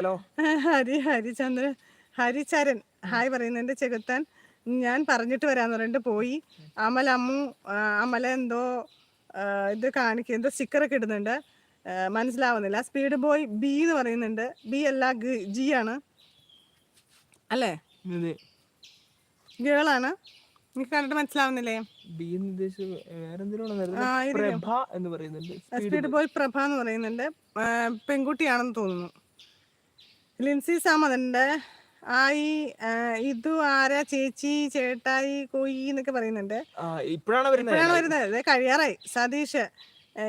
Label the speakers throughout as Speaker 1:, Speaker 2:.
Speaker 1: Hello
Speaker 2: Harichandran Haricharan hi പറയുന്നുണ്ട്. ചെകുത്താൻ ഞാൻ പറഞ്ഞിട്ട് വരാന്ന് പറഞ്ഞിട്ട് പോയി. അമല അമ്മു അമല എന്തോ ഇത് കാണിക്കുക, എന്തോ സ്റ്റിക്കറൊക്കെ ഇടുന്നുണ്ട്. മനസ്സിലാവുന്നില്ല. സ്പീഡ് ബോയ് ബി എന്ന് പറയുന്നുണ്ട്. ബി അല്ല ജി ആണ് അല്ലേ? ഗേളാണ്. എനിക്ക് കണ്ടിട്ട് മനസ്സിലാവുന്നില്ലേ?
Speaker 1: പ്രഭ എന്ന് പറയുന്നുണ്ട്.
Speaker 2: സ്പീഡ് ബോയ് പ്രഭ എന്ന് പറയുന്നുണ്ട്. പെൺകുട്ടിയാണെന്ന് തോന്നുന്നു. ലിൻസി സാമതുണ്ട്. ഇതു ആരാ ചേച്ചി ചേട്ടായി കൊയ്യി എന്നൊക്കെ പറയുന്നുണ്ട്.
Speaker 1: ഇപ്പോഴാണ്
Speaker 2: വരുന്നത്. കഴിയാറായി. Satheesh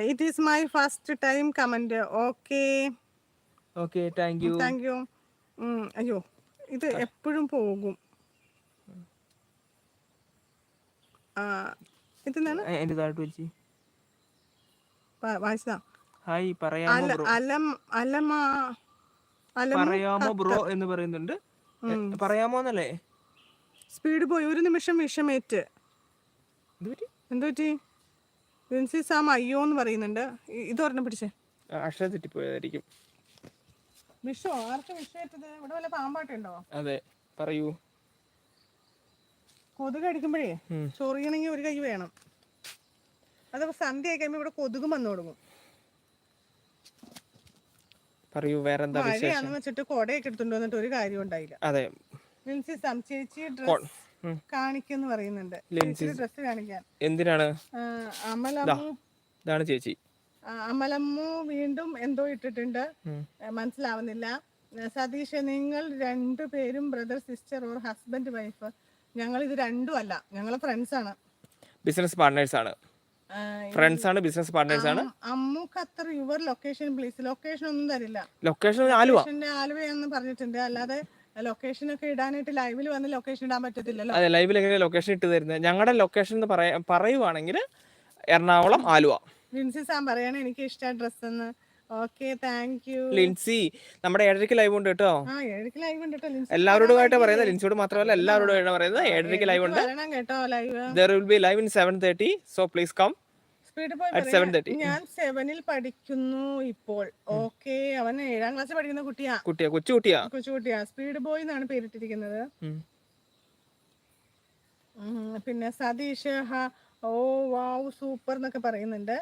Speaker 2: it is my first time comment. Okay
Speaker 1: thank
Speaker 2: you. അയ്യോ, ഇത് എപ്പോഴും പോകും. ഇതെന്താണ് വായിച്ചതാ?
Speaker 1: പറയാമോ ബ്രോ എന്ന് പറയുന്നുണ്ട്. പറയാമോന്നല്ലേ?
Speaker 2: സ്പീഡ് പോയി ഒരു നിമിഷം വിഷമേറ്റ്. എന്തുപറ്റി? ലിൻസി സാം അയ്യോ എന്ന് പറയുന്നുണ്ട്. ഇതൊരെണ്ണം പിടിച്ചേ.
Speaker 1: അക്ഷരം തെറ്റിപ്പോയതായിരിക്കും.
Speaker 2: വിഷോ? ആർക്ക് വിഷയേറ്റത്? ഇവിടെ വല്ല പാമ്പാട്ടുണ്ടോ?
Speaker 1: അതെ, പറയൂ.
Speaker 2: കൊതുക് അടിക്കുമ്പോഴേ ചൊറിയണമെങ്കിൽ ഒരു കൈ വേണം. അതപ്പോ സന്ധ്യ ആയി കഴിയുമ്പോ ഇവിടെ കൊതുകും വന്നു തുടങ്ങും.
Speaker 1: പറയൂ, വേറെന്താ വിശേഷം?
Speaker 2: മഴയാണെന്ന് വെച്ചിട്ട് കൊടയൊക്കെ എടുത്തുകൊണ്ട് വന്നിട്ട് ഒരു കാര്യം ഉണ്ടായില്ല.
Speaker 1: അതെ,
Speaker 2: ലിൻസി സാം ചേച്ചി ഡ്രസ് കാണിക്കെന്ന് പറയുന്നുണ്ട്. ഡ്രസ് കാണിക്കാൻ
Speaker 1: എന്തിനാണ്?
Speaker 2: ഇതാണ് ചേച്ചി. അമലമ്മു വീണ്ടും എന്തോ ഇട്ടിട്ടുണ്ട്, മനസ്സിലാവുന്നില്ല. സതീഷ് നിങ്ങൾ രണ്ടുപേരും brother sister or husband wife? ഞങ്ങൾ ഇത് രണ്ടും അല്ല, ഞങ്ങൾ ഫ്രണ്ട്സ് ആണ്, ബിസിനസ് പാർട്ട്നേഴ്സ് ആണ്. ബിസിനസ് പാർട്ട്നേഴ്സ് ആണ്. Ammu Qatar your location please. Location ഒന്നും തരില്ല.
Speaker 1: ലൊക്കേഷൻ
Speaker 2: ആലുവയെന്ന് പറഞ്ഞിട്ടുണ്ട്. അല്ലാതെ ലൊക്കേഷൻ ഒക്കെ ഇടാനായിട്ട് ലൈവിൽ വന്ന് ലൊക്കേഷൻ ഇടാൻ പറ്റത്തില്ലല്ലോ.
Speaker 1: അതെ, ലൈവിൽ എങ്ങനെ ലൊക്കേഷൻ ഇട്ട് തരുന്നത്? ഞങ്ങളുടെ ലൊക്കേഷൻ എന്ന് പറയുവാണെങ്കിൽ എറണാകുളം, ആലുവ.
Speaker 2: ലിൻസി സാം പറയാണ് എനിക്ക് ഇഷ്ട ഡ്രസ് എന്ന്. Okay, thank U
Speaker 1: Lincy. നമ്മുടെ 7:30 ലൈവ് ഉണ്ട് കേട്ടോ.
Speaker 2: 7:30 ലൈവ് ഉണ്ട് കേട്ടോ.
Speaker 1: എല്ലാവരോടുമായിട്ട് പറയുന്നത്, ലിൻസിയോട് മാത്രമല്ല എല്ലാവരോടുമായിട്ട് പറയുന്നത് 7:30 ലൈവ് ഉണ്ട്.
Speaker 2: കേട്ടോ live.
Speaker 1: There will be live in 7:30, so please come at 7:30.
Speaker 2: ഞാൻ 7ൽ പഠിക്കുന്നു ഇപ്പോൾ. ഓക്കെ, അവൻ 7ാം ക്ലാസ്സിൽ പഠിക്കുന്ന കൊച്ചുകുട്ടിയാ. സ്പീഡ് ബോയ് എന്നാണ് പേരിട്ടിരിക്കുന്നത്. പിന്നെ സതീഷ് ഓ വാവ് സൂപ്പർ എന്നൊക്കെ പറയുന്നുണ്ട്.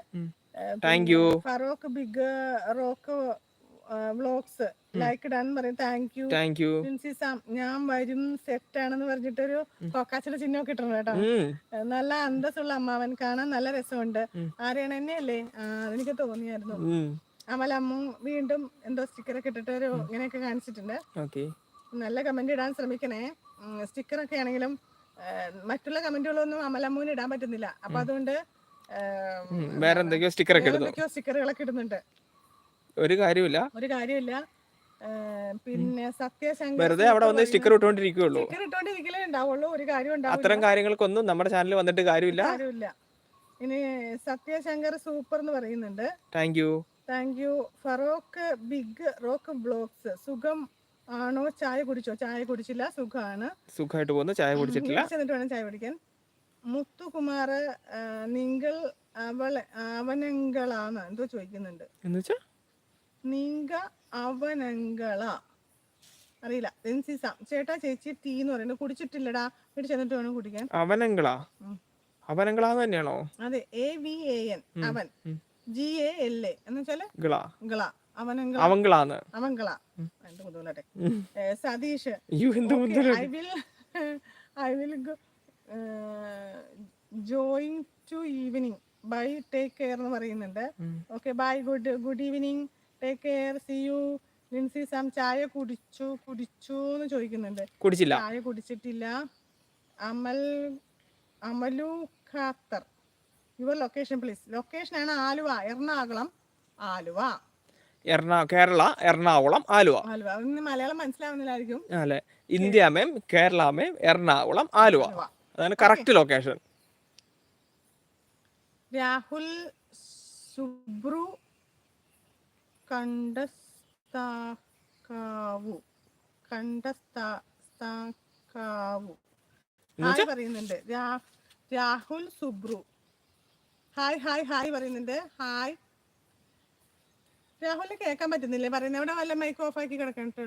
Speaker 1: Thank you.
Speaker 2: Feroke big rock vlogs like ഇടാൻ പറയും. Thank you. ലിൻസി സാം ഞാൻ വരും സെറ്റ് ആണെന്ന് പറഞ്ഞിട്ടൊരു കൊക്കാച്ചിലെ ചിഹ്നമൊക്കെ ഇട്ടിട്ടുണ്ട് കേട്ടോ. നല്ല അന്തസ്സുള്ള അമ്മാവൻ, കാണാൻ നല്ല രസമുണ്ട്. ആരെയാണ്? എന്നെയല്ലേ? എനിക്ക് തോന്നിയായിരുന്നു. അമലമ്മു വീണ്ടും എന്തോ സ്റ്റിക്കറൊക്കെ ഇട്ടിട്ട് ഒരു ഇങ്ങനെയൊക്കെ കാണിച്ചിട്ടുണ്ട്. നല്ല കമന്റ് ഇടാൻ ശ്രമിക്കണേ. സ്റ്റിക്കറൊക്കെ ആണെങ്കിലും മറ്റുള്ള കമന്റുകളൊന്നും അമലമ്മൂന് ഇടാൻ പറ്റുന്നില്ല. അപ്പൊ അതുകൊണ്ട്
Speaker 1: വേറെ എന്തൊക്കെയോ
Speaker 2: സ്റ്റിക്കറുകളൊക്കെ ഇടുന്നുണ്ട്.
Speaker 1: ഒരു കാര്യമില്ല.
Speaker 2: പിന്നെ സത്യശങ്കർ
Speaker 1: വെറുതെ അവിടെ വന്ന് സ്റ്റിക്കർ ഇട്ടോണ്ടിരിക്കുള്ളൂ.
Speaker 2: ഉണ്ടാവുള്ളൂ, ഒരു കാര്യം ഉണ്ടാവും.
Speaker 1: അത്തരം കാര്യങ്ങൾക്കൊന്നും നമ്മുടെ ചാനലിൽ വന്നിട്ട് കാര്യമില്ല.
Speaker 2: ഇനി സത്യശങ്കർ സൂപ്പർ എന്ന് പറയുന്നുണ്ട്.
Speaker 1: Thank you.
Speaker 2: Feroke big rock blogs സുഖം ആണോ? ചായ കുടിച്ചോ? ചായ കുടിച്ചില്ല, സുഖമാണ്.
Speaker 1: സുഖമായിട്ട് പോകുന്നു, ചായ കുടിച്ചിട്ടില്ല.
Speaker 2: ചെന്നിട്ട് വേണം ചായ കുടിക്കാൻ. മുത്തുകുമാർ നിങ്ങൾ അവനങ്കളാന്ന് എന്തോ ചോദിക്കുന്നുണ്ട്. നീങ്ക അവനങ്കള അറിയില്ല. ചേട്ടാ ചേച്ചി ടീ എന്ന് പറയുന്നത് കുടിച്ചിട്ടില്ലടാ, വീട്ടിൽ ചെന്നിട്ട് വേണം കുടിക്കാൻ.
Speaker 1: അവനങ്കളാന്ന് തന്നെയാണോ?
Speaker 2: അതെ, AVAN അവൻ, GALA എന്ന് വെച്ചാല് ഗള. Satheesh I will join to evening bye take care എന്ന് പറയുന്നുണ്ട്. Okay, bye, good evening, take care, see you. Lincy Sam ചായ കുടിച്ചു എന്ന് ചോദിക്കുന്നുണ്ട്. ചായ കുടിച്ചിട്ടില്ല. Amalu Qatar your location please. Location ആണ് ആലുവ, എറണാകുളം, ആലുവ.
Speaker 1: കേരള, എറണാകുളം, ആലുവ.
Speaker 2: മലയാളം മനസ്സിലാവുന്നില്ലായിരിക്കും.
Speaker 1: അല്ലെ, ഇന്ത്യ മേം, കേരള മേം, എറണാകുളം, ആലുവ. അതാണ് കറക്റ്റ് ലൊക്കേഷൻ.
Speaker 2: രാഹുൽ സുബ്രു കണ്ടസ്താക്കാവു പറയുന്നുണ്ട്. രാഹുൽ സുബ്രു ഹായ് പറയുന്നുണ്ട്. ഹായ്. രാഹുലിന് കേൾക്കാൻ പറ്റുന്നില്ലേ പറയുന്നത്? ഇവിടെ വല്ല മൈക്ക് ഓഫ് ആക്കി കിടക്കണ്ട.